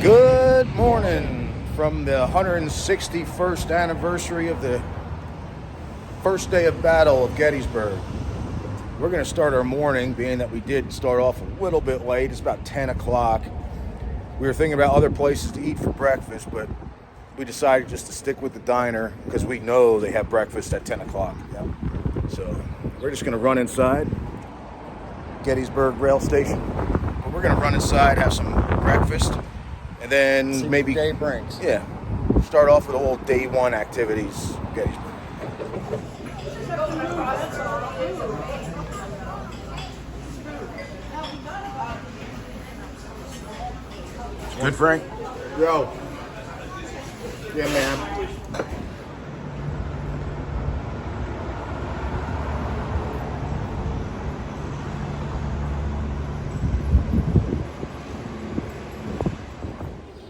Good morning from the 161st anniversary of the first day of battle of Gettysburg. We're going to start our morning, being that we did start off a little bit late. It's about 10 o'clock. We were thinking about other places to eat for breakfast, but we decided just to stick with the diner because we know they have breakfast at 10 o'clock. Yep. So we're just going to run inside Gettysburg rail station. But we're going to run inside, have some breakfast, and then see maybe what the day brings. Yeah, start off with the whole day one activities of Gettysburg. Good, Frank? Yo. Yeah, man.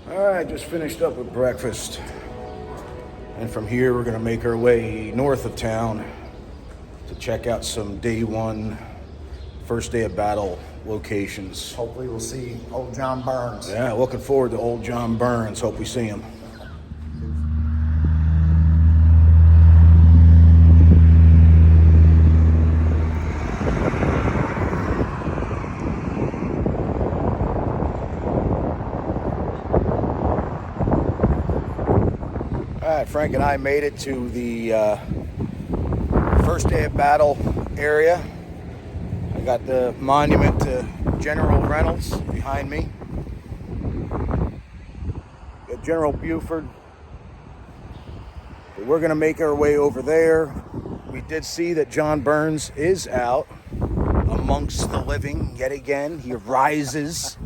All right, just finished up with breakfast. And from here, we're going to make our way north of town to check out some day one, first day of battle locations. Hopefully we'll see old John Burns. Yeah, looking forward to old John Burns. Hope we see him. All right, Frank and I made it to the first day of battle area. I got the monument to General Reynolds behind me. Got General Buford. But we're going to make our way over there. We did see that John Burns is out amongst the living yet again. He rises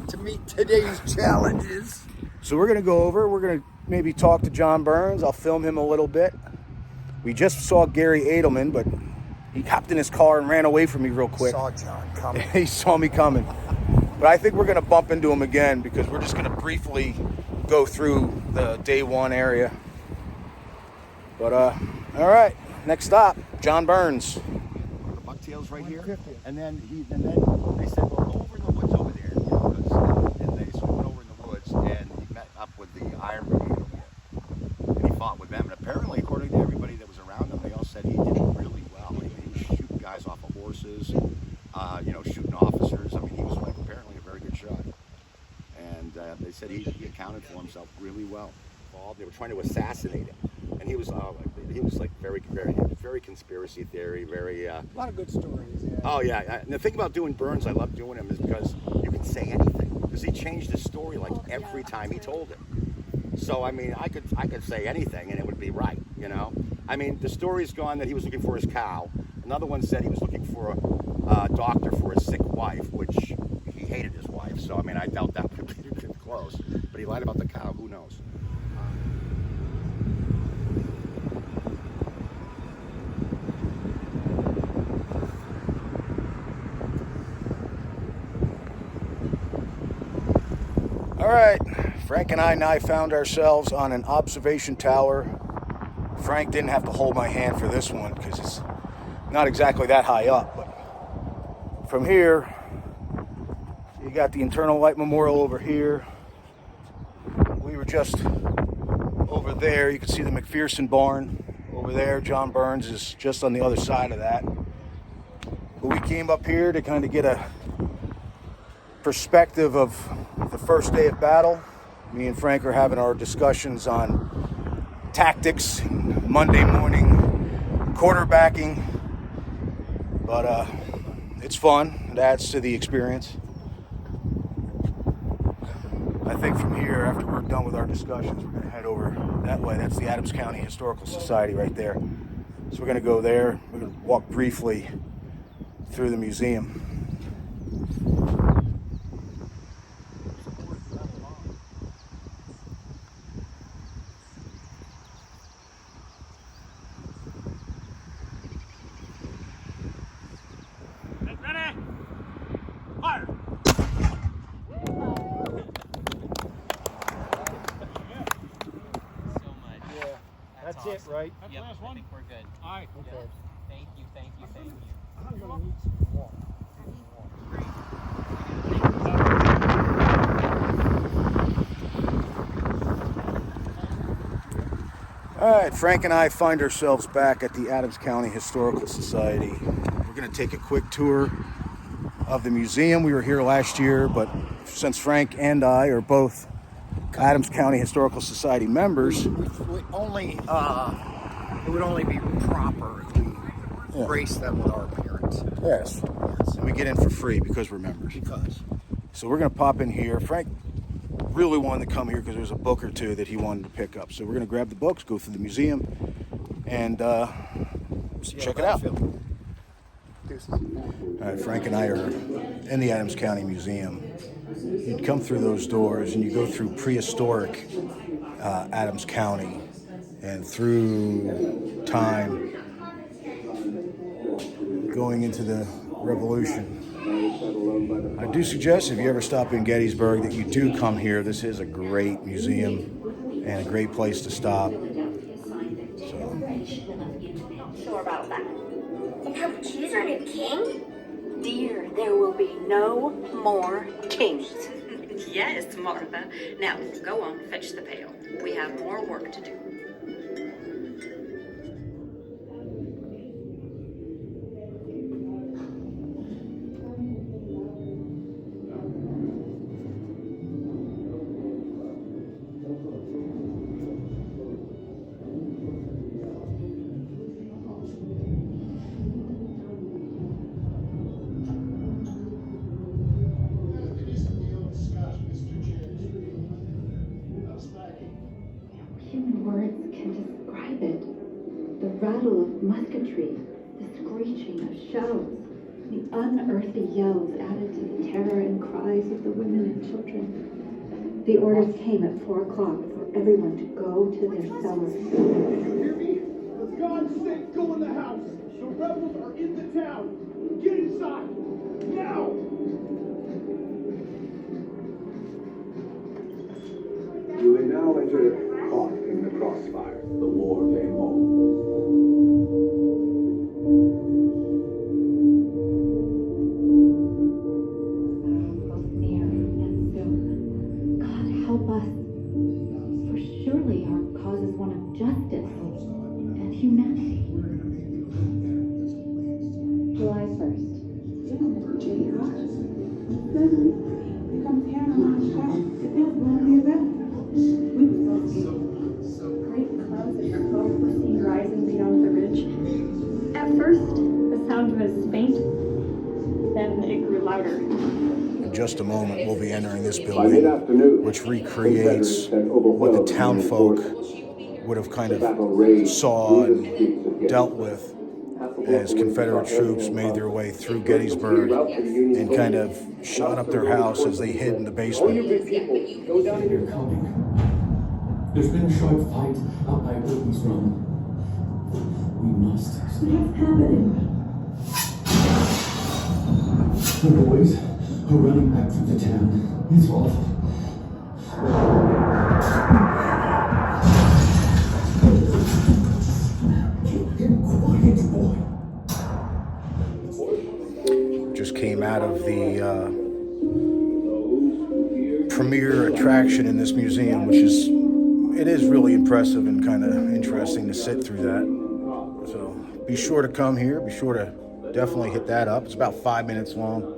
To meet today's challenges. So we're going to go over. We're going to maybe talk to John Burns. I'll film him a little bit. We just saw Gary Edelman, but he hopped in his car and ran away from me real quick. Saw John coming. He saw me coming. But I think we're going to bump into him again because we're just going to briefly go through the day one area. But, all right, next stop, John Burns. The bucktails right here, and then they said, well, go over in the woods over there, you know, 'cause- and they so we went over in the woods, and he met up with the Iron Brigade over here, and he fought with them, and apparently, according to everybody that was around him, they all said he did really well. I mean, he was shooting guys off of horses, shooting officers. I mean, he was like apparently a very good shot, and they said he accounted for himself really well. They were trying to assassinate him, and he was like very conspiracy theory, very. A lot of good stories. Yeah. Oh yeah, and the thing about doing Burns, I love doing him, is because you can say anything. Because he changed his story like every time he told it. So I mean, I could say anything and it would be right, you know. I mean, the story's gone that he was looking for his cow. Another one said he was looking for a doctor for his sick wife, which he hated his wife. So I mean, I doubt that would be close. But he lied about the cow. Who knows? All right, Frank and I now found ourselves on an observation tower. Frank didn't have to hold my hand for this one because it's not exactly that high up. But from here, you got the Internal Light Memorial over here. We were just over there. You can see the McPherson barn over there. John Burns is just on the other side of that. But we came up here to kind of get a perspective of the first day of battle. Me and Frank are having our discussions on tactics, Monday morning quarterbacking, but it's fun. It adds to the experience. I think from here, after we're done with our discussions, we're going to head over that way. That's the Adams County Historical Society right there. So we're going to go there. We're going to walk briefly through the museum. That's it, right? Yep, I think we're good. All right. Okay. Yeah. Thank you, thank you, thank you. I'm going to need some water. Great. All right, Frank and I find ourselves back at the Adams County Historical Society. We're going to take a quick tour of the museum. We were here last year, but since Frank and I are both Adams County Historical Society members, We only, it would only be proper if we grace them with our appearance. yes, and we get in for free because we're members. Because. So we're going to pop in here. Frank really wanted to come here because there was a book or two that he wanted to pick up. So we're going to grab the books, go through the museum, and check it out. All right, Frank and I are in the Adams County Museum. You'd come through those doors and you go through prehistoric Adams County and through time going into the Revolution. I do suggest if you ever stop in Gettysburg that you do come here. This is a great museum and a great place to stop. Sure about that. And how we choose our new king? Dear, there will be no more kings. Yes, Martha. Now, go on, fetch the pail. We have more work to do. Human words can describe it. The rattle of musketry, the screeching of shells, the unearthly yells added to the terror and cries of the women and children. The orders came at 4 o'clock for everyone to go to their cellars. You hear me? For God's sake, go in the house. The rebels are in the town. Get inside. Now! You may now enter caught in the crossfire. The war came home. Both near and soon. God help us, for surely our cause is one of justice and humanity. July 1st. Suddenly, becomes Hannah house. It feels lonely as ever. We were great clouds of smoke were seen rising beyond the ridge. At first, the sound was faint, then it grew louder. In just a moment, we'll be entering this By building, mid-afternoon, which recreates Confederates had what the overwhelmed town Union folk forces. would have kind The of battle raged saw through the and streets of dealt Gettysburg. with as Confederate troops made their way through Gettysburg and kind of shot up their house as they hid in the All you basement. good people, go down to your Coming. There's been a sharp fight out by Dobbins Run. We must. What's happening? The boys are running back through the town. It's awful. Get quiet, boy. Just came out of the premier attraction in this museum, which is really impressive and kind of interesting to sit through that. So be sure to come here. Be sure to definitely hit that up. It's about 5 minutes long.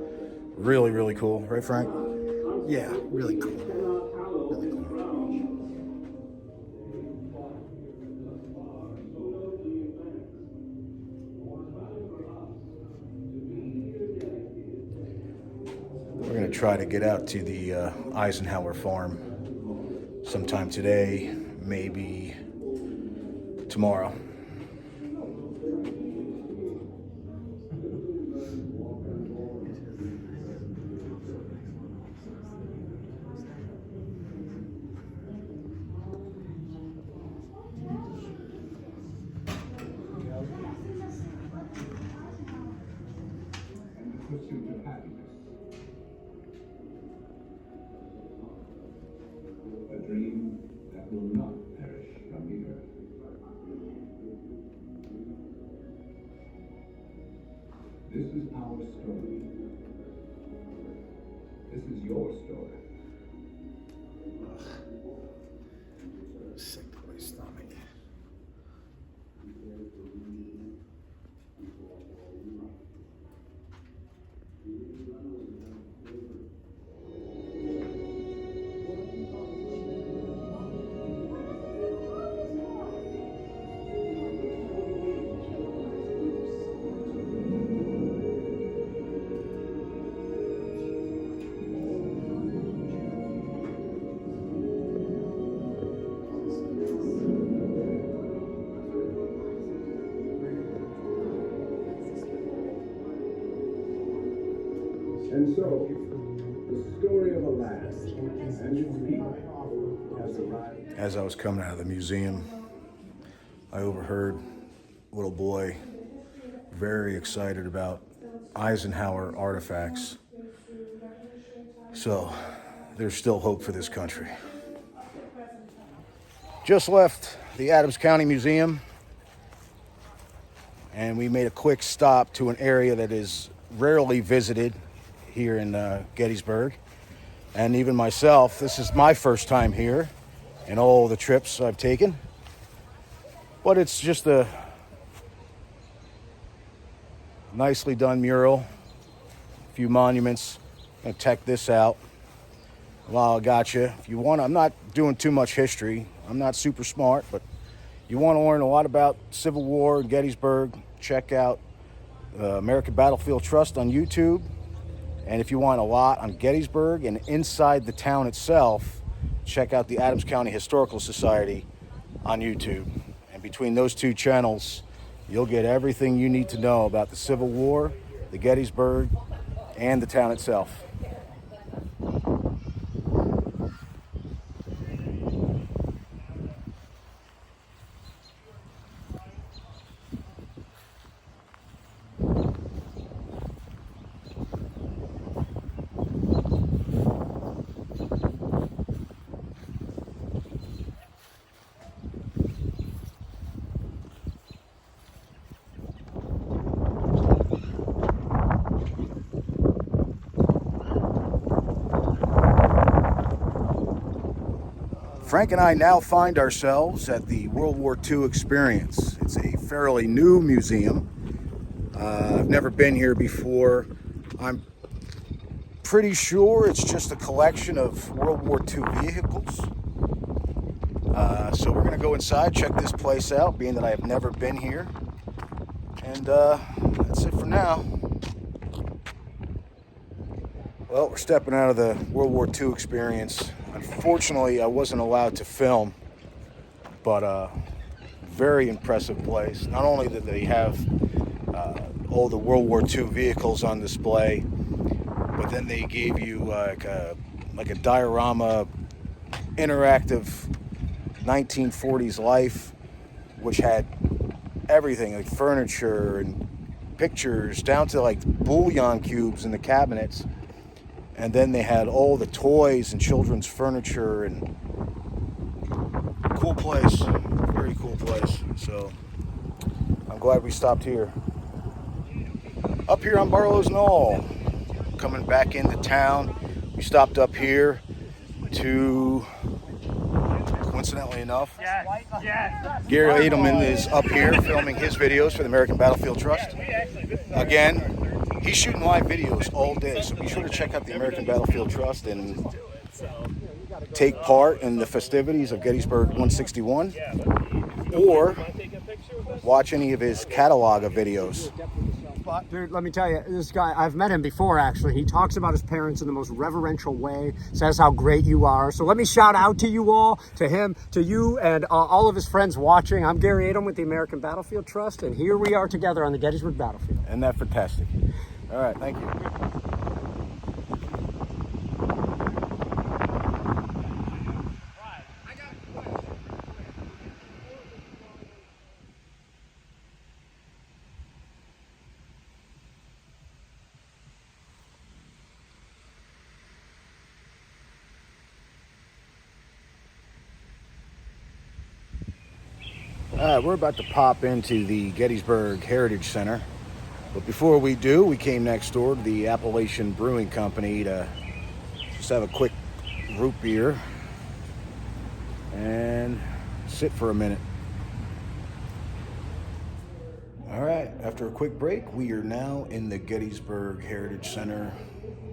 Really, really cool. Right, Frank? Yeah, really cool. Really cool. We're going to try to get out to the Eisenhower farm sometime today, maybe tomorrow. pursuit of happiness. A dream that will not perish from the earth. This is our story. This is your story. Sick to my stomach. As I was coming out of the museum, I overheard a little boy very excited about Eisenhower artifacts. So there's still hope for this country. Just left the Adams County Museum, and we made a quick stop to an area that is rarely visited here in Gettysburg. And even myself, this is my first time here in all the trips I've taken. But it's just a nicely done mural, a few monuments. I'm gonna check this out while I got you. If you want, I'm not doing too much history. I'm not super smart, but you want to learn a lot about Civil War and Gettysburg, check out American Battlefield Trust on YouTube. And if you want a lot on Gettysburg and inside the town itself, check out the Adams County Historical Society on YouTube. And between those two channels, you'll get everything you need to know about the Civil War, the Gettysburg, and the town itself. Frank and I now find ourselves at the World War II Experience. It's a fairly new museum. I've never been here before. I'm pretty sure it's just a collection of World War II vehicles. So we're going to go inside, check this place out, being that I have never been here. And that's it for now. Well, we're stepping out of the World War II Experience. Unfortunately, I wasn't allowed to film, but very impressive place. Not only did they have all the World War II vehicles on display, but then they gave you like a diorama, interactive 1940s life, which had everything, like furniture and pictures, down to like bouillon cubes in the cabinets. And then they had all the toys and children's furniture, and cool place, very cool place. So I'm glad we stopped here. Up here on Barlow's Knoll, coming back into town, we stopped up here to, coincidentally enough, Gary Edelman is up here filming his videos for the American Battlefield Trust. Again, he's shooting live videos all day, so be sure to check out the American Battlefield Trust and take part in the festivities of Gettysburg 161, or watch any of his catalog of videos. Dude, let me tell you, this guy, I've met him before, actually. He talks about his parents in the most reverential way, says how great you are. So let me shout out to you all, to him, to you, and all of his friends watching. I'm Gary Edelman with the American Battlefield Trust, and here we are together on the Gettysburg Battlefield. Isn't that fantastic? All right, thank you. We're about to pop into the Gettysburg Heritage Center. But before we do, we came next door to the Appalachian Brewing Company to just have a quick root beer and sit for a minute. All right, after a quick break, we are now in the Gettysburg Heritage Center.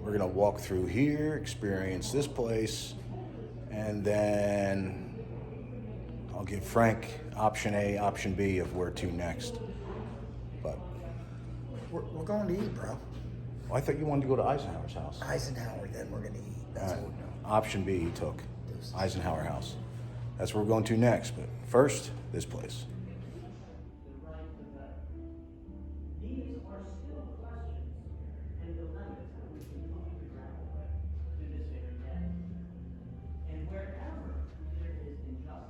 We're gonna walk through here, experience this place, and then I'll give Frank option A, option B of where to next. But we're going to eat, bro. Well, I thought you wanted to go to Eisenhower's house. Eisenhower, then we're going to eat. That's what we're doing. Option B he took, Eisenhower house. That's where we're going to next, but first, this place. And wherever there is injustice,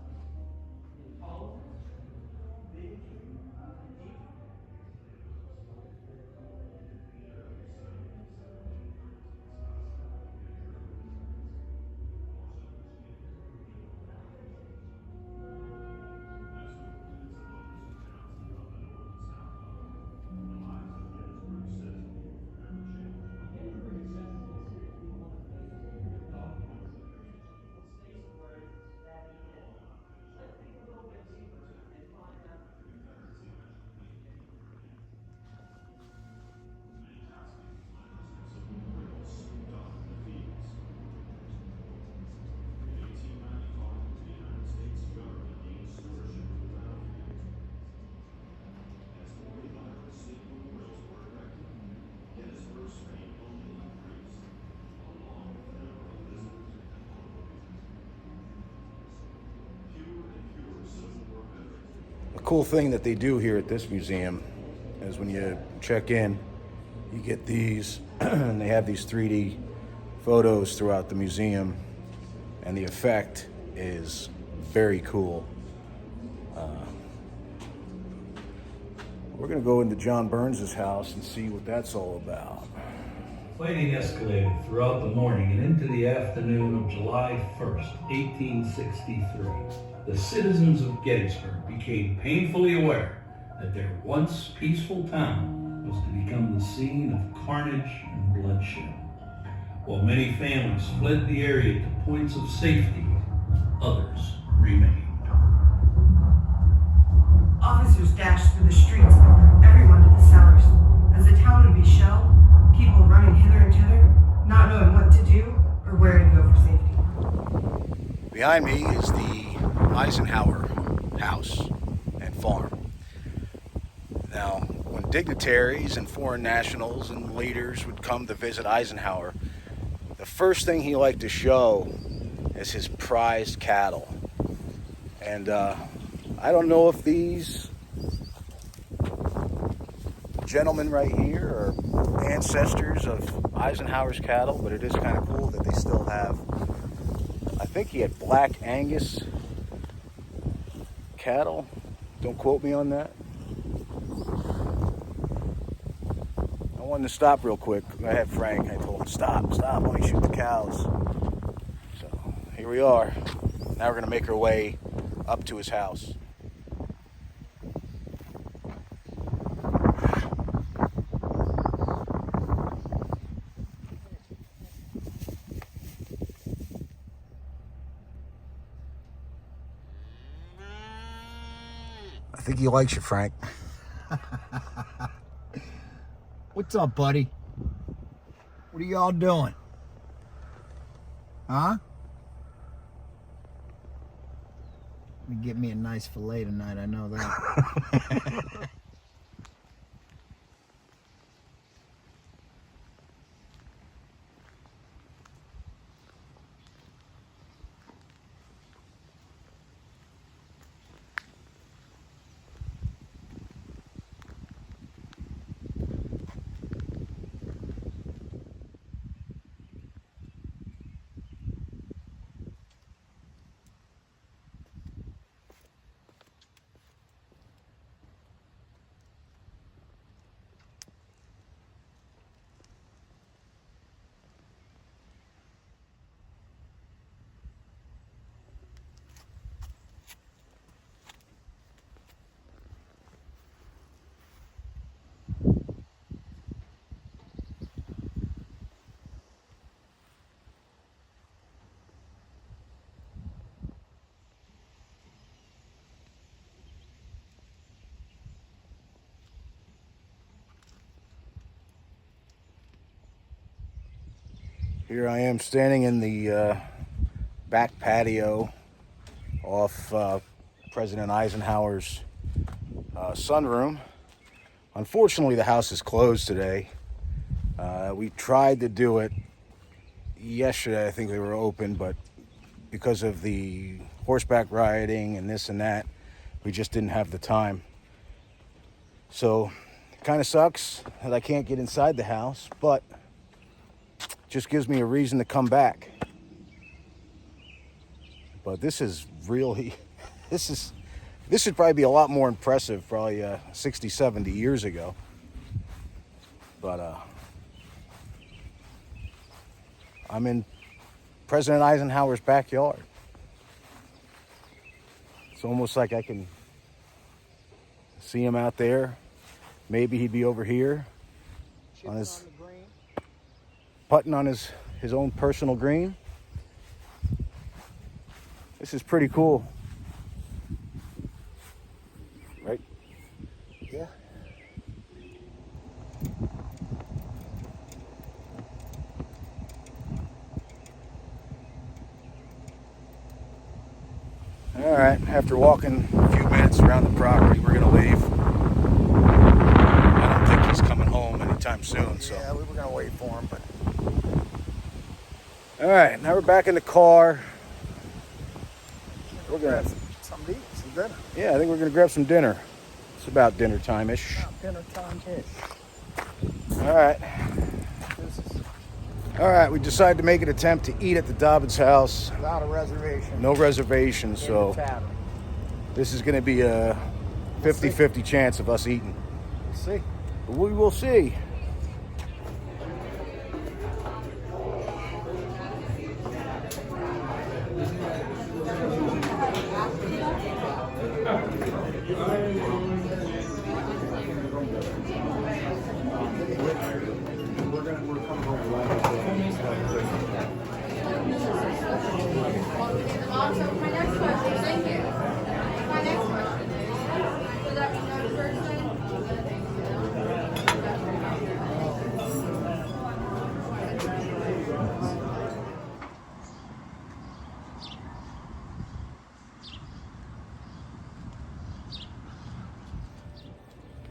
cool thing that they do here at this museum is when you check in, you get these, and they have these 3D photos throughout the museum, and the effect is very cool. We're gonna go into John Burns's house and see what that's all about. Fighting escalated throughout the morning and into the afternoon of July 1st, 1863. The citizens of Gettysburg became painfully aware that their once peaceful town was to become the scene of carnage and bloodshed. While many families fled the area to points of safety, others remained. Officers dashed through the streets, everyone to the cellars. As the town would be shelled, people running hither and thither, not knowing what to do or where to go for safety. Behind me is the Eisenhower house and farm. Now, when dignitaries and foreign nationals and leaders would come to visit Eisenhower, the first thing he liked to show is his prized cattle. And I don't know if these gentlemen right here are ancestors of Eisenhower's cattle, but it is kind of cool that they still have, I think he had Black Angus cattle. Don't quote me on that. I wanted to stop real quick. I had Frank, I told him stop, let me shoot the cows. So here we are. Now we're gonna make our way up to his house. I think he likes you, Frank. What's up, buddy? What are y'all doing? Huh? You get me a nice fillet tonight, I know that. Here I am standing in the back patio off President Eisenhower's sunroom. Unfortunately, the house is closed today. We tried to do it yesterday. I think they were open, but because of the horseback riding and this and that, we just didn't have the time. So it kind of sucks that I can't get inside the house, but just gives me a reason to come back. But this is really, this should probably be a lot more impressive, probably 60, 70 years ago. But I'm in President Eisenhower's backyard. It's almost like I can see him out there. Maybe he'd be over here on his putting on his own personal green. This is pretty cool. Right? Yeah. All right, after walking a few minutes around the property, we're gonna leave. I don't think he's coming home anytime soon, so. Yeah, we were gonna wait for him, but. All right, now we're back in the car. We're gonna something to eat, some dinner. Yeah, I think we're gonna grab some dinner. It's about dinner time-ish. Dinner time-ish. All right. All right, we decided to make an attempt to eat at the Dobbins house. Without a reservation. No reservations, so this is going to be a 50-50 chance of us eating. We'll see. We will see.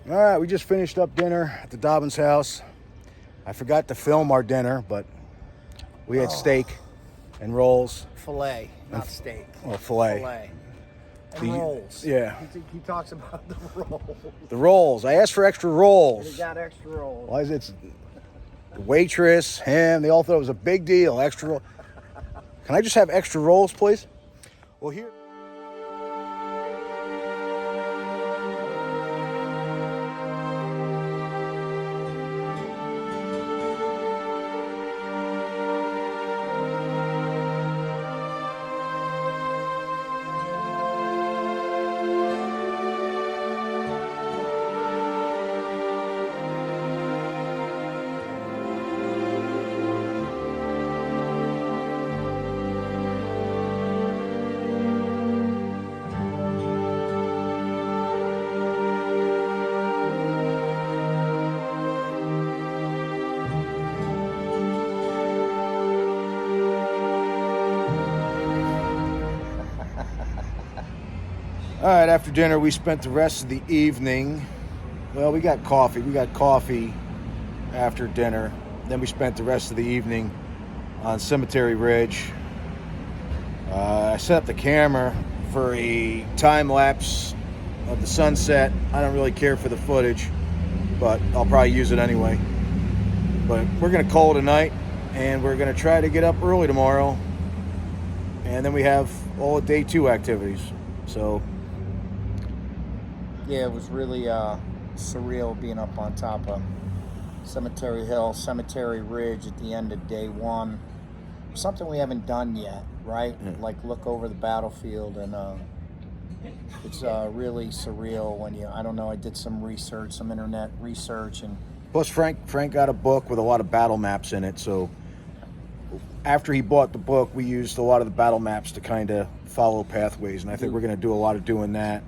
All right, we just finished up dinner at the Dobbins house. I forgot to film our dinner, but we had steak and rolls. Filet, not steak. Well, filet. Filet. And rolls. Yeah. He talks about the rolls. The rolls. I asked for extra rolls. He got extra rolls. Why is it? The waitress, him, they all thought it was a big deal. Extra roll. Can I just have extra rolls, please? Well, here. All right, after dinner, we spent the rest of the evening. Well, we got coffee. We got coffee after dinner. Then we spent the rest of the evening on Cemetery Ridge. I set up the camera for a time lapse of the sunset. I don't really care for the footage, but I'll probably use it anyway. But we're going to call it a night, and we're going to try to get up early tomorrow. And then we have all the day 2 activities. So yeah, it was really surreal being up on top of Cemetery Hill, Cemetery Ridge at the end of day 1. Something we haven't done yet, right? Like look over the battlefield, and it's really surreal when you, I don't know, I did some research, some internet research, and plus Frank got a book with a lot of battle maps in it, so after he bought the book, we used a lot of the battle maps to kind of follow pathways, and I think we're going to do a lot of doing that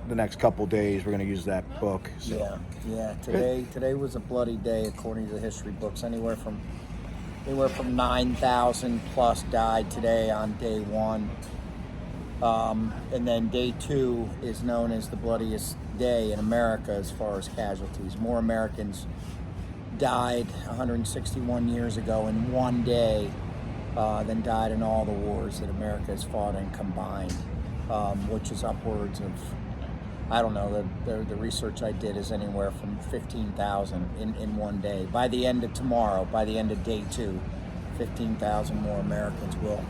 the next couple days. We're going to use that book. So. Yeah. Today was a bloody day according to the history books. Anywhere from 9,000 plus died today on day 1, and then day 2 is known as the bloodiest day in America as far as casualties. More Americans died 161 years ago in one day than died in all the wars that America has fought in combined, which is upwards of, I don't know, the research I did is anywhere from 15,000 in one day. By the end of tomorrow, by the end of day 2, 15,000 more Americans will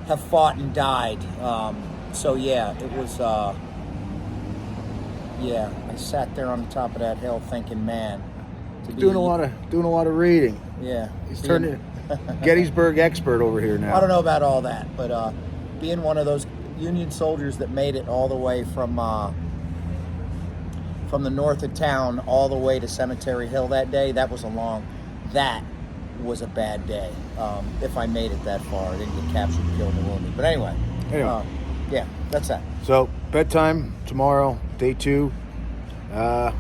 have fought and died. So yeah, it was, I sat there on the top of that hill thinking, man, doing a lot of reading. Yeah. He's turning Gettysburg expert over here now. I don't know about all that, but being one of those Union soldiers that made it all the way from the north of town all the way to Cemetery Hill that day, that was a bad day. If I made it that far, I didn't get captured, killed, or wounded. But anyway. Yeah, that's that. So bedtime tomorrow, day 2, and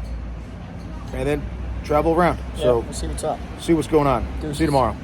then travel around. Yeah, So we'll see what's up. See what's going on. Deuces. See you tomorrow.